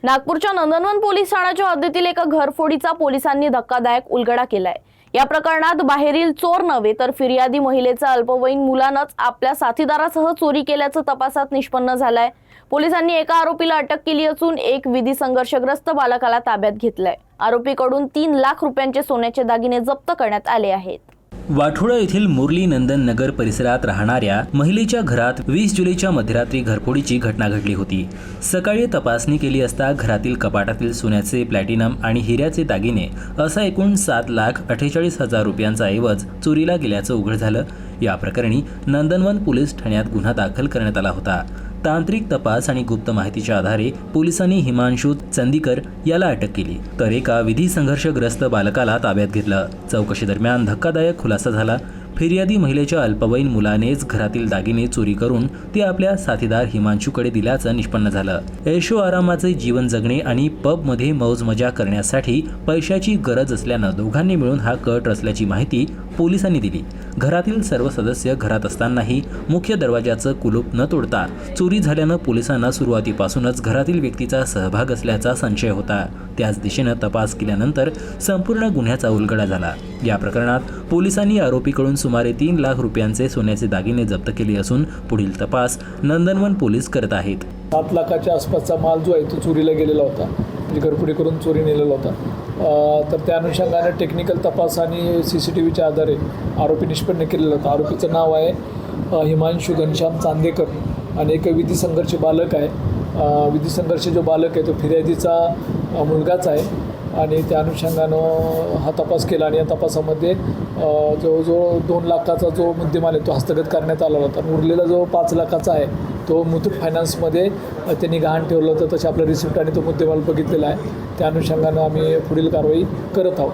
नागपूरच्या नंदनवन पोलीस ठाण्याच्या हद्दीतील एका घरफोडीचा पोलिसांनी धक्कादायक उलगडा केलाय। या प्रकरणात बाहेरील चोर नव्हे तर फिर्यादी महिलेचा अल्पवयीन मुलानंच आपल्या साथीदारासह चोरी केल्याचं तपासात निष्पन्न झालंय। पोलिसांनी एका आरोपीला अटक केली असून एक विधी संघर्षग्रस्त बालकाला ताब्यात घेतलंय। आरोपीकडून 3 लाख रुपयांचे सोन्याचे दागिने जप्त करण्यात आले आहेत। वाठोडा येथील मुरली नंदन नगर परिसरात राहणाऱ्या महिलेच्या घरात 20 जुलैच्या मध्यरात्री घरफोडीची घटना घडली होती। सकाळी तपासणी केली असता घरातील कपाटातील सोन्याचे, प्लॅटिनम आणि हिऱ्याचे दागिने असा एकूण 7,48,000 रुपयांचा ऐवज चोरीला गेल्याचं उघड झालं। या प्रकरणी नंदनवन पोलीस ठाण्यात गुन्हा दाखल करण्यात आला होता। तांत्रिक तपास आणि गुप्त माहितीच्या आधारे पोलिसांनी हिमांशु चंदीकर याला अटक केली, तर एका विधी संघर्षग्रस्त बालकाला ताब्यात घेतलं। चौकशी दरम्यान धक्कादायक खुलासा झाला। फिर्यादी महिलेच्या अल्पवयीन मुलानेच घरातील दागिने चोरी करून ते आपल्या साथीदार हिमांशूकडे दिल्याचं निष्पन्न झालं। ऐशो आरामाचे जीवन जगणे आणि पबमध्ये मौज मजा करण्यासाठी पैशाची गरज असल्यानं दोघांनी मिळून हा कट रचल्याची माहिती पोलिसांनी दिली। घरातील सर्व सदस्य घरात असतानाही मुख्य दरवाजाचं कुलूप न तोडता चोरी झाल्यानं पोलिसांना सुरुवातीपासूनच घरातील व्यक्तीचा सहभाग असल्याचा संशय होता। त्याच दिशेनं तपास केल्यानंतर संपूर्ण गुन्ह्याचा उलगडा झाला। या प्रकरणात पोलिसांनी आरोपीकडून सुमारे 3 लाख रुपयांचे सोन्याचे दागिने जप्त केले असून पुढील तपास नंदनवन पोलीस करत आहेत। 7 लाखाच्या आसपासचा माल जो आहे तो चोरीला गेलेला होता, म्हणजे घरफोडी करून चोरी नेलेला होता। तर त्या अनुषंगाने टेक्निकल तपास आणि CCTVच्या आधारे आरोपी निष्पन्न केलेला होता। आरोपीचं नाव आहे हिमांशु घनश्याम चांदेकर आणि एक विधी संघर्ष बालक आहे। विधी संघर्ष जो बालक आहे तो फिर्यादीचा मुलगाच आहे आणि त्या अनुषंगानं हा तपास केला आणि या तपासामध्ये जवळजवळ 2 लाखाचा जो मुद्देमाल आहे तो हस्तगत करण्यात आला होता। उरलेला जो 5 लाखाचा आहे तो मुथूट फायनान्समध्ये त्यांनी गहाण ठेवलं होतं, तसे आपलं रिसिप्ट आणि तो मुद्देमाल बघितलेला आहे। त्या अनुषंगानं आम्ही पुढील कारवाई करत आहोत।